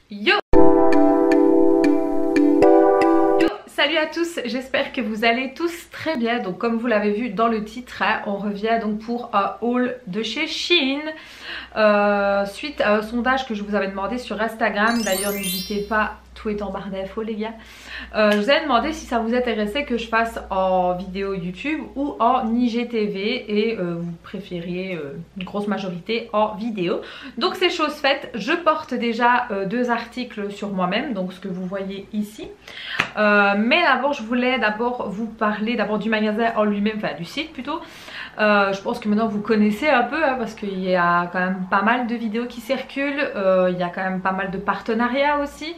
Yo! Salut à tous, j'espère que vous allez tous très bien. Donc comme vous l'avez vu dans le titre, hein, on revient donc pour un haul de chez Shein. Suite à un sondage que je vous avais demandé sur Instagram. D'ailleurs n'hésitez pas, tout est en barre d'infos les gars. Je vous avais demandé si ça vous intéressait que je fasse en vidéo YouTube ou en IGTV et vous préfériez une grosse majorité en vidéo. Donc c'est chose faite, je porte déjà deux articles sur moi-même, donc ce que vous voyez ici. Mais d'abord je voulais vous parler d'abord du magasin en lui-même, enfin du site plutôt. Je pense que maintenant vous connaissez un peu hein, parce qu'il y a quand même pas mal de vidéos qui circulent, il y a quand même pas mal de partenariats aussi.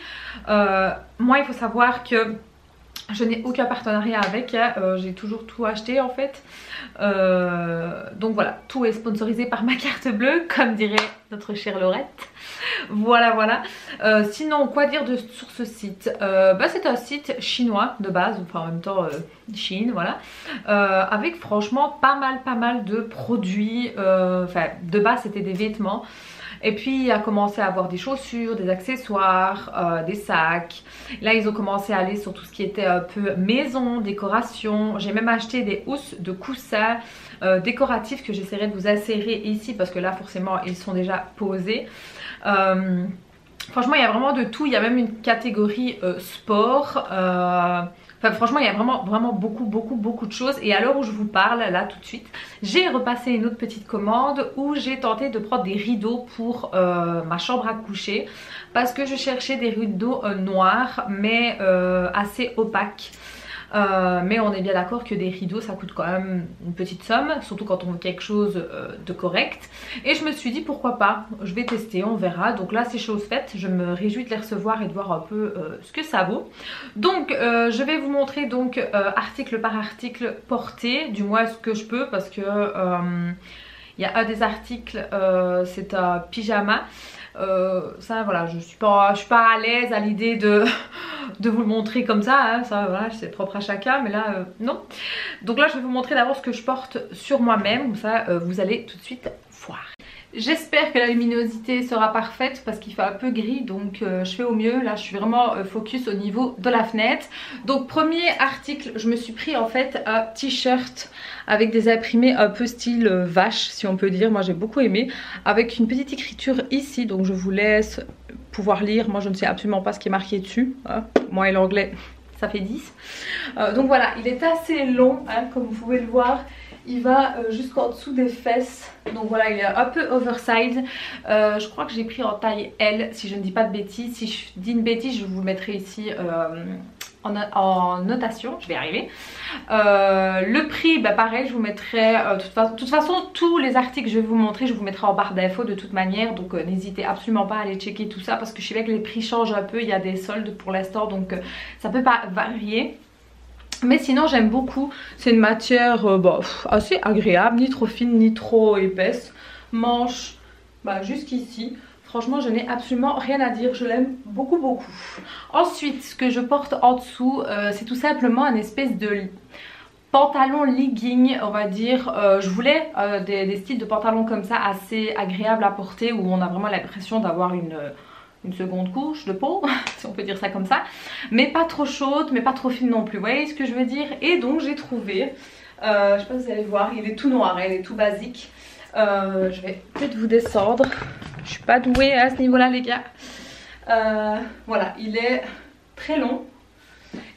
Moi il faut savoir que je n'ai aucun partenariat avec, hein, j'ai toujours tout acheté en fait. Donc voilà, tout est sponsorisé par ma carte bleue comme dirait notre chère Laurette. Voilà. Sinon quoi dire sur ce site, c'est un site chinois de base, enfin en même temps Chine, voilà, avec franchement pas mal de produits. Enfin de base c'était des vêtements. Et puis il a commencé à avoir des chaussures, des accessoires, des sacs. Là ils ont commencé à aller sur tout ce qui était un peu maison, décoration. J'ai même acheté des housses de coussins décoratifs que j'essaierai de vous insérer ici parce que là forcément ils sont déjà posés. Franchement il y a vraiment de tout, il y a même une catégorie sport. Enfin franchement il y a vraiment beaucoup de choses. Et à l'heure où je vous parle là tout de suite, j'ai repassé une autre petite commande où j'ai tenté de prendre des rideaux pour ma chambre à coucher. Parce que je cherchais des rideaux noirs mais assez opaques. Mais on est bien d'accord que des rideaux ça coûte quand même une petite somme, surtout quand on veut quelque chose de correct. Et je me suis dit pourquoi pas, je vais tester, on verra. Donc là c'est chose faite, je me réjouis de les recevoir et de voir un peu ce que ça vaut. Donc je vais vous montrer donc article par article porté, du moins ce que je peux parce que il y a un des articles, c'est un pyjama. Ça voilà, je suis pas à l'aise à l'idée de vous le montrer comme ça, hein. Ça voilà, c'est propre à chacun, mais là non. Donc là je vais vous montrer d'abord ce que je porte sur moi-même, comme ça vous allez tout de suite voir. J'espère que la luminosité sera parfaite parce qu'il fait un peu gris, donc je fais au mieux. Là je suis vraiment focus au niveau de la fenêtre. Donc premier article, je me suis pris en fait un t-shirt avec des imprimés un peu style vache si on peut dire. Moi j'ai beaucoup aimé, avec une petite écriture ici, donc je vous laisse pouvoir lire. Moi je ne sais absolument pas ce qui est marqué dessus, hein. Moi et l'anglais ça fait 10. Donc voilà, il est assez long hein, comme vous pouvez le voir. Il va jusqu'en dessous des fesses. Donc voilà, il est un peu oversize. Je crois que j'ai pris en taille L si je ne dis pas de bêtises. Si je dis une bêtise je vous le mettrai ici en notation. Je vais y arriver. Le prix pareil, je vous mettrai de toute façon tous les articles que je vais vous montrer je vous mettrai en barre d'infos de toute manière. Donc n'hésitez absolument pas à aller checker tout ça parce que je sais bien que les prix changent un peu. Il y a des soldes pour l'instant donc ça peut pas varier. Mais sinon j'aime beaucoup, c'est une matière assez agréable, ni trop fine ni trop épaisse. Manche jusqu'ici, franchement je n'ai absolument rien à dire, je l'aime beaucoup. Ensuite ce que je porte en dessous, c'est tout simplement un espèce de pantalon legging on va dire. Je voulais des styles de pantalons comme ça assez agréables à porter où on a vraiment l'impression d'avoir une seconde couche de peau, si on peut dire ça comme ça, mais pas trop chaude, mais pas trop fine non plus, vous voyez ce que je veux dire. Et donc j'ai trouvé, je sais pas si vous allez voir, il est tout noir, hein, il est tout basique. Je vais peut-être vous descendre, je suis pas douée à ce niveau là les gars. Voilà, il est très long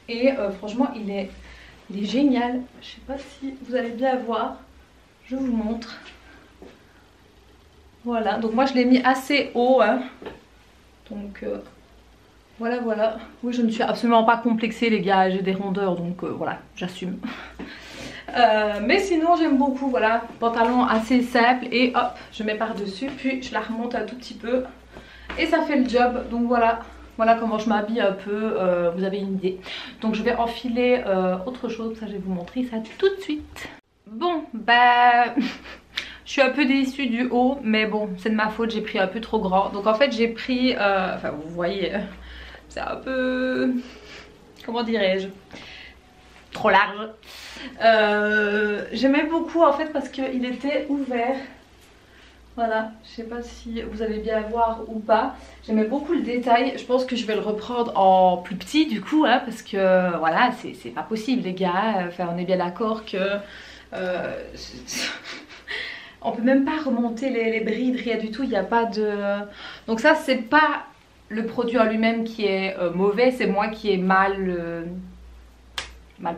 et franchement il est génial. Je sais pas si vous allez bien voir, je vous montre. Voilà, donc moi je l'ai mis assez haut hein. Donc voilà. Oui, je ne suis absolument pas complexée les gars, j'ai des rondeurs donc voilà, j'assume. Mais sinon j'aime beaucoup, voilà, pantalon assez simple et hop, je mets par dessus puis je la remonte un tout petit peu et ça fait le job. Donc voilà comment je m'habille un peu, vous avez une idée. Donc je vais enfiler autre chose, ça je vais vous montrer ça tout de suite. Bon je suis un peu déçue du haut, mais bon, c'est de ma faute, j'ai pris un peu trop grand. Donc en fait j'ai pris, enfin vous voyez, c'est un peu, comment dirais-je, trop large. J'aimais beaucoup en fait parce qu'il était ouvert. Voilà, je sais pas si vous allez bien voir ou pas. J'aimais beaucoup le détail. Je pense que je vais le reprendre en plus petit du coup, hein, parce que voilà, c'est pas possible les gars. Enfin, on est bien d'accord que on peut même pas remonter les brides, rien du tout. Il n'y a pas de. Donc ça, c'est pas le produit en lui-même qui est mauvais, c'est moi qui ai mal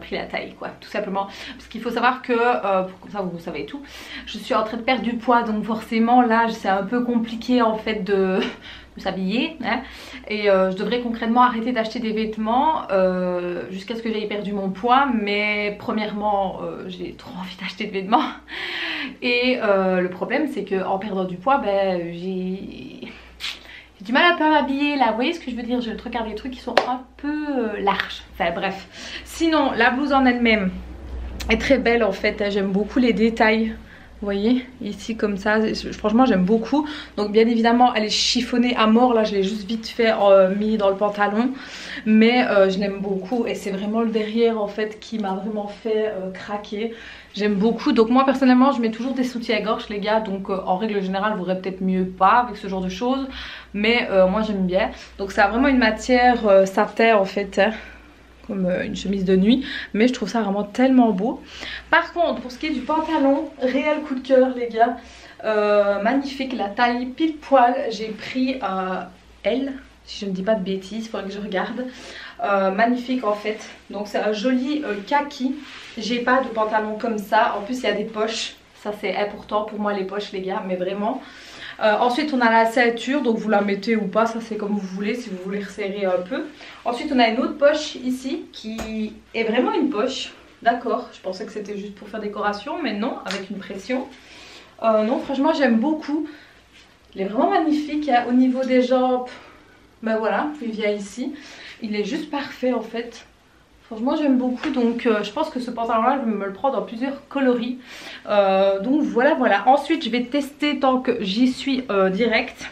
pris la taille quoi, tout simplement. Parce qu'il faut savoir que, comme ça vous savez tout, je suis en train de perdre du poids, donc forcément là c'est un peu compliqué en fait de s'habiller, hein. Et je devrais concrètement arrêter d'acheter des vêtements jusqu'à ce que j'aie perdu mon poids. Mais premièrement j'ai trop envie d'acheter des vêtements et le problème c'est que en perdant du poids, ben j'ai du mal à pas m'habiller là, vous voyez ce que je veux dire, je regarde des trucs qui sont un peu larges, enfin bref. Sinon la blouse en elle-même est très belle en fait, j'aime beaucoup les détails, vous voyez ici comme ça, franchement j'aime beaucoup. Donc bien évidemment elle est chiffonnée à mort, là je l'ai juste vite fait mis dans le pantalon, mais je l'aime beaucoup et c'est vraiment le derrière en fait qui m'a vraiment fait craquer. J'aime beaucoup, donc moi personnellement je mets toujours des soutiens-gorge les gars, donc en règle générale vous aurez peut-être mieux pas avec ce genre de choses, mais moi j'aime bien. Donc ça a vraiment une matière satin en fait, hein, comme une chemise de nuit, mais je trouve ça vraiment tellement beau. Par contre pour ce qui est du pantalon, réel coup de cœur les gars, magnifique, la taille pile poil, j'ai pris L, si je ne dis pas de bêtises, il faudrait que je regarde. Magnifique en fait, donc c'est un joli kaki. J'ai pas de pantalon comme ça, en plus il y a des poches, ça c'est important pour moi les poches les gars, mais vraiment. Ensuite on a la ceinture, donc vous la mettez ou pas, ça c'est comme vous voulez, si vous voulez resserrer un peu. Ensuite on a une autre poche ici qui est vraiment une poche, d'accord, je pensais que c'était juste pour faire décoration, mais non, avec une pression. Non franchement j'aime beaucoup, il est vraiment magnifique, hein. Au niveau des jambes, ben voilà, il vient ici, il est juste parfait en fait. Franchement j'aime beaucoup, donc je pense que ce pantalon là je vais me le prendre dans plusieurs coloris. Donc voilà. Ensuite je vais tester tant que j'y suis direct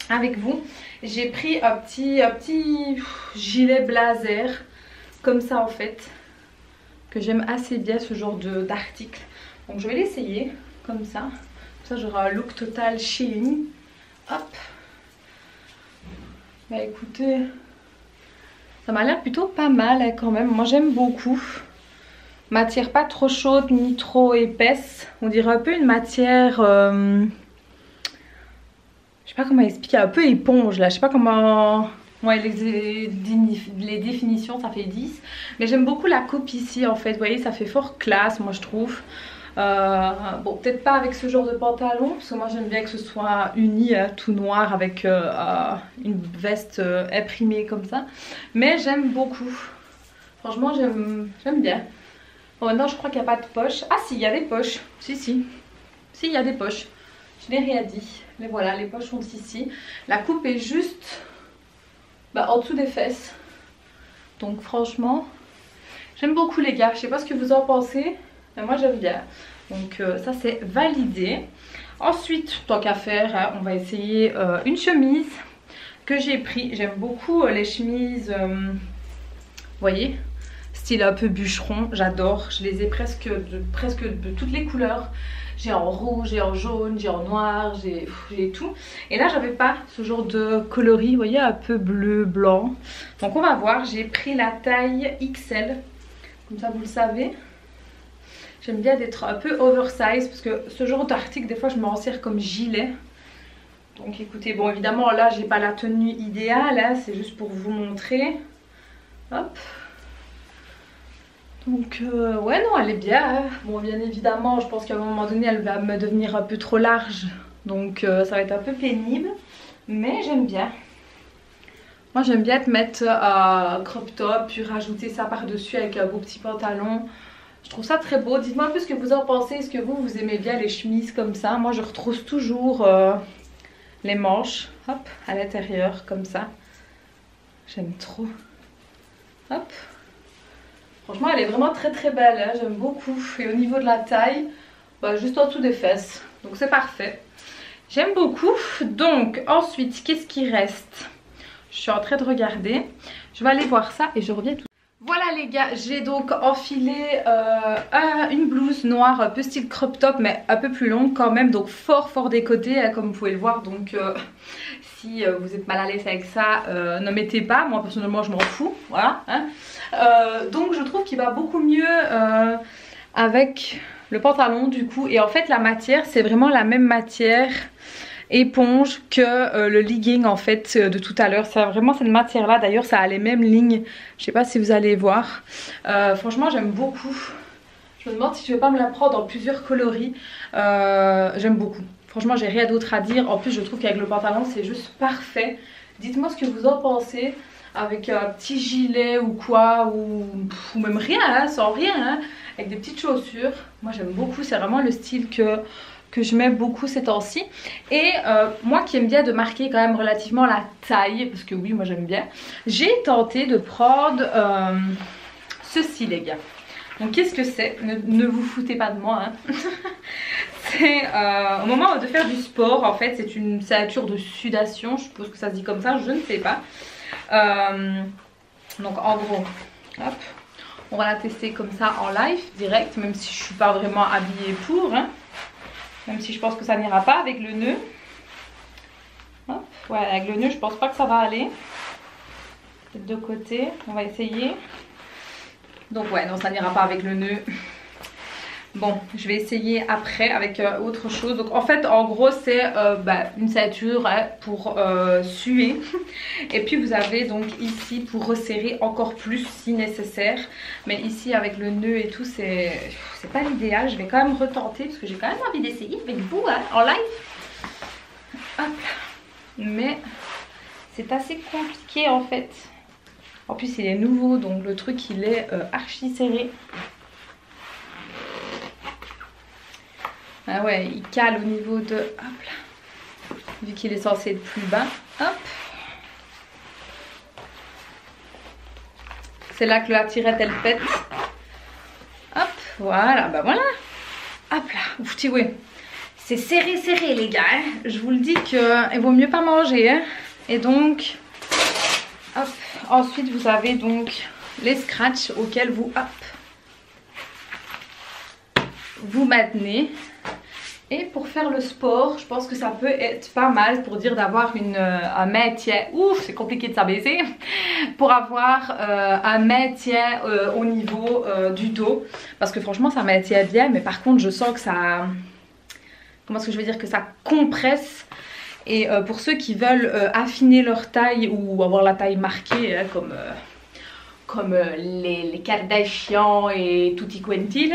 avec vous. J'ai pris un petit gilet blazer comme ça en fait, que j'aime assez bien ce genre d'article. Donc je vais l'essayer comme ça. Comme ça j'aurai un look total Shein. Hop. Bah écoutez, ça m'a l'air plutôt pas mal hein, quand même, moi j'aime beaucoup. Matière pas trop chaude ni trop épaisse, on dirait un peu une matière, je sais pas comment expliquer, un peu éponge là, je sais pas comment... Ouais, les définitions ça fait 10, mais j'aime beaucoup la coupe ici en fait, vous voyez ça fait fort classe moi je trouve. Bon peut-être pas avec ce genre de pantalon parce que moi j'aime bien que ce soit uni tout noir avec une veste imprimée comme ça, mais j'aime beaucoup, franchement j'aime bien. Bon maintenant je crois qu'il n'y a pas de poche, ah si il y a des poches, si il y a des poches, je n'ai rien dit, mais voilà les poches sont ici, la coupe est juste en dessous des fesses, donc franchement j'aime beaucoup les gars, je sais pas ce que vous en pensez. Mais moi j'aime bien, donc ça c'est validé. Ensuite tant qu'à faire hein, on va essayer une chemise que j'ai pris. J'aime beaucoup les chemises vous voyez, style un peu bûcheron, j'adore. Je les ai presque de toutes les couleurs. J'ai en rouge, j'ai en jaune, j'ai en noir, j'ai tout. Et là j'avais pas ce genre de coloris, vous voyez, un peu bleu, blanc. Donc on va voir, j'ai pris la taille XL, comme ça vous le savez. J'aime bien d'être un peu oversize parce que ce genre d'article des fois je m'en sers comme gilet. Donc écoutez, bon évidemment là j'ai pas la tenue idéale, hein, c'est juste pour vous montrer. Hop. Donc ouais non elle est bien, hein. Bon bien évidemment je pense qu'à un moment donné elle va me devenir un peu trop large. Donc ça va être un peu pénible. Mais j'aime bien. Moi j'aime bien te mettre un crop top puis rajouter ça par dessus avec un beau petit pantalon. Je trouve ça très beau. Dites-moi un peu ce que vous en pensez. Est-ce que vous aimez bien les chemises comme ça? Moi je retrousse toujours les manches, hop, à l'intérieur comme ça. J'aime trop. Hop. Franchement elle est vraiment très belle, hein. J'aime beaucoup. Et au niveau de la taille, juste en dessous des fesses. Donc c'est parfait. J'aime beaucoup. Donc ensuite qu'est-ce qui reste? Je suis en train de regarder. Je vais aller voir ça et je reviens tout. Voilà les gars, j'ai donc enfilé une blouse noire un peu style crop top mais un peu plus longue quand même, donc fort décotée hein, comme vous pouvez le voir. Donc si vous êtes mal à l'aise avec ça, ne mettez pas, moi personnellement je m'en fous, voilà hein. Donc je trouve qu'il va beaucoup mieux avec le pantalon du coup. Et en fait la matière c'est vraiment la même matière éponge que le legging en fait de tout à l'heure. C'est vraiment cette matière là, d'ailleurs ça a les mêmes lignes, je sais pas si vous allez voir. Franchement j'aime beaucoup, je me demande si je vais pas me la prendre en plusieurs coloris. J'aime beaucoup, franchement j'ai rien d'autre à dire. En plus je trouve qu'avec le pantalon c'est juste parfait. Dites-moi ce que vous en pensez, avec un petit gilet ou quoi, ou même rien hein, sans rien hein, avec des petites chaussures. Moi j'aime beaucoup, c'est vraiment le style que je mets beaucoup ces temps-ci. Et moi qui aime bien de marquer quand même relativement la taille, parce que oui moi j'aime bien, j'ai tenté de prendre ceci les gars. Donc qu'est-ce que c'est? Ne vous foutez pas de moi hein. C'est au moment de faire du sport en fait, c'est une ceinture de sudation, je suppose que ça se dit comme ça, je ne sais pas. Donc en gros, hop, on va la tester comme ça en live direct, même si je suis pas vraiment habillée pour hein. Même si je pense que ça n'ira pas avec le nœud. Hop, ouais, avec le nœud, je pense pas que ça va aller. Peut-être de côté, on va essayer. Donc ouais, non, ça n'ira pas avec le nœud. Bon, je vais essayer après avec autre chose. Donc en fait, en gros, c'est une ceinture hein, pour suer. Et puis vous avez donc ici pour resserrer encore plus si nécessaire. Mais ici avec le nœud et tout, c'est pas l'idéal. Je vais quand même retenter parce que j'ai quand même envie d'essayer avec vous hein, en live. Hop. Mais c'est assez compliqué en fait. En plus, il est nouveau, donc le truc il est archi serré. Ah ouais, il cale au niveau de... Hop là. Vu qu'il est censé être plus bas. Hop. C'est là que la tirette elle pète. Hop, voilà, bah voilà. Hop là, ouf, tu vois. C'est serré les gars. Hein. Je vous le dis qu'il vaut mieux pas manger. Hein. Et donc, hop. Ensuite vous avez donc les scratchs auxquels vous, hop, vous maintenez. Et pour faire le sport, je pense que ça peut être pas mal pour dire d'avoir un maintien. Ouf, c'est compliqué de s'abaisser. Pour avoir un maintien au niveau du dos. Parce que franchement, ça maintient bien. Mais par contre, je sens que ça... Comment est-ce que je veux dire? Que ça compresse. Et pour ceux qui veulent affiner leur taille ou avoir la taille marquée, hein, comme les Kardashians et Tutti Quanti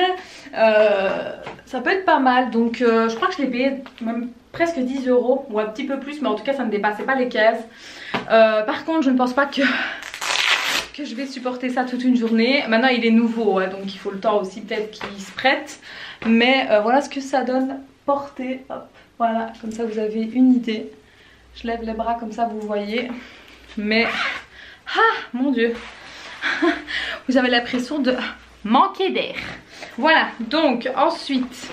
ça peut être pas mal. Donc je crois que je l'ai payé même presque 10 € ou un petit peu plus, mais en tout cas ça ne dépassait pas les 15. Par contre je ne pense pas que je vais supporter ça toute une journée. Maintenant il est nouveau hein, donc il faut le temps aussi peut-être qu'il se prête. Mais voilà ce que ça donne porté. Hop, voilà, comme ça vous avez une idée. Je lève les bras comme ça vous voyez. Mais ah mon dieu, vous avez l'impression de manquer d'air. Voilà, donc ensuite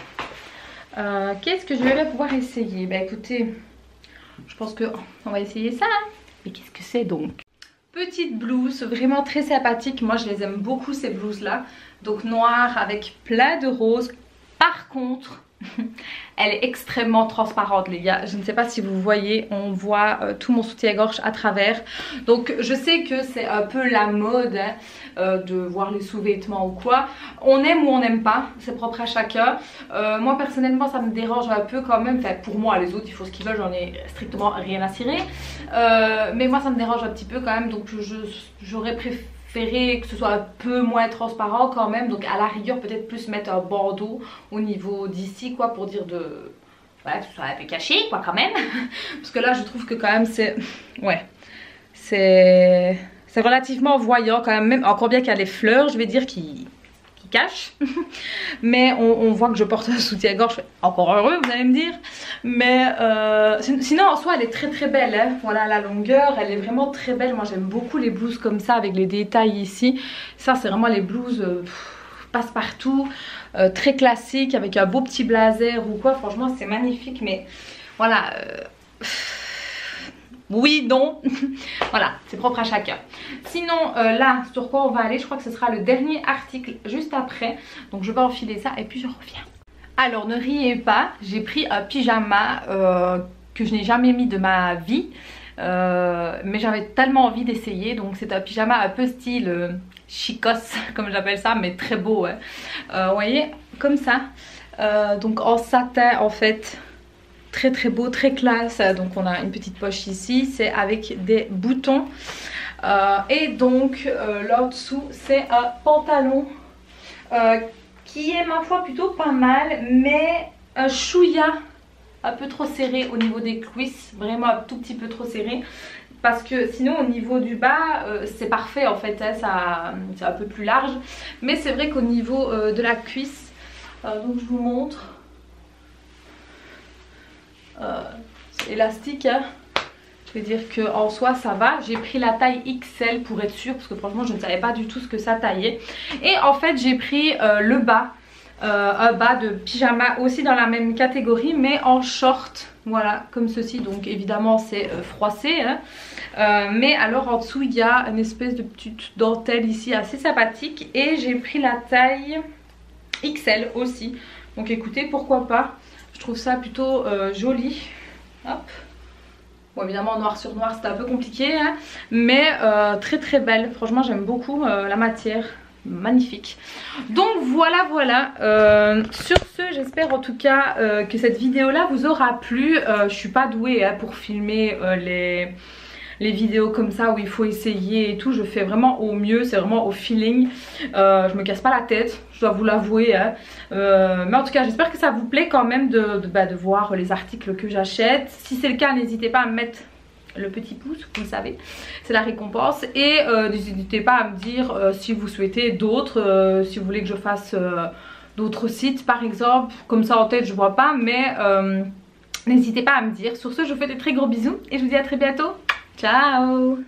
qu'est-ce que je vais pouvoir essayer? Bah écoutez, je pense que on va essayer ça hein. Mais qu'est-ce que c'est donc? Petite blouse vraiment très sympathique. Moi je les aime beaucoup ces blouses là. Donc noire avec plein de roses. Par contre elle est extrêmement transparente les gars. Je ne sais pas si vous voyez, on voit tout mon soutien-gorge à travers. Donc je sais que c'est un peu la mode hein, de voir les sous-vêtements ou quoi. On aime ou on n'aime pas, c'est propre à chacun. Moi personnellement ça me dérange un peu quand même. Enfin pour moi, les autres ils font ce qu'ils veulent, j'en ai strictement rien à cirer. Mais moi ça me dérange un petit peu quand même. Donc j'aurais préféré que ce soit un peu moins transparent quand même. Donc à la rigueur peut-être plus mettre un bandeau au niveau d'ici quoi, pour dire de... Voilà, que ce soit un peu caché quoi quand même. Parce que là je trouve que quand même c'est... Ouais, c'est relativement voyant quand même. Même encore bien qu'il y a les fleurs je vais dire qui cachent. Mais on voit que je porte un soutien-gorge. Encore heureux vous allez me dire. Mais sinon en soi elle est très belle hein. Voilà la longueur elle est vraiment très belle. Moi j'aime beaucoup les blouses comme ça avec les détails ici. Ça c'est vraiment les blouses passe-partout, très classiques avec un beau petit blazer ou quoi. Franchement c'est magnifique. Mais voilà oui, non. Voilà, c'est propre à chacun. Sinon, là, sur quoi on va aller, je crois que ce sera le dernier article juste après. Donc je vais enfiler ça et puis je reviens. Alors ne riez pas, j'ai pris un pyjama que je n'ai jamais mis de ma vie. Mais j'avais tellement envie d'essayer. Donc c'est un pyjama un peu style chicos, comme j'appelle ça, mais très beau. Ouais. Vous voyez, comme ça. Donc en satin en fait. Très très beau, très classe. Donc on a une petite poche ici, c'est avec des boutons. Et donc là au-dessous c'est un pantalon qui est ma foi plutôt pas mal, mais un chouïa un peu trop serré au niveau des cuisses, vraiment un tout petit peu trop serré. Parce que sinon au niveau du bas c'est parfait en fait, hein, c'est un peu plus large. Mais c'est vrai qu'au niveau de la cuisse, donc je vous montre. C'est élastique, hein. Je vais dire qu'en soi ça va. J'ai pris la taille XL pour être sûre, parce que franchement je ne savais pas du tout ce que ça taillait. Et en fait j'ai pris le bas, un bas de pyjama aussi dans la même catégorie, mais en short. Voilà, comme ceci. Donc évidemment c'est froissé, hein. Mais alors en dessous il y a une espèce de petite dentelle ici assez sympathique. Et j'ai pris la taille XL aussi. Donc écoutez, pourquoi pas. Je trouve ça plutôt joli. Hop. Bon, évidemment noir sur noir c'était un peu compliqué, hein, mais très très belle. Franchement j'aime beaucoup la matière, magnifique. Donc voilà voilà. Sur ce, j'espère en tout cas que cette vidéo là vous aura plu. Je suis pas douée hein, pour filmer les vidéos comme ça où il faut essayer et tout. Je fais vraiment au mieux, c'est vraiment au feeling. Je me casse pas la tête, je dois vous l'avouer, hein. Mais en tout cas j'espère que ça vous plaît quand même de voir les articles que j'achète. Si c'est le cas, n'hésitez pas à me mettre le petit pouce, vous le savez, c'est la récompense. Et n'hésitez pas à me dire si vous souhaitez d'autres, si vous voulez que je fasse d'autres sites par exemple. Comme ça en tête je vois pas, mais n'hésitez pas à me dire. Sur ce, je vous fais des très gros bisous et je vous dis à très bientôt. Ciao!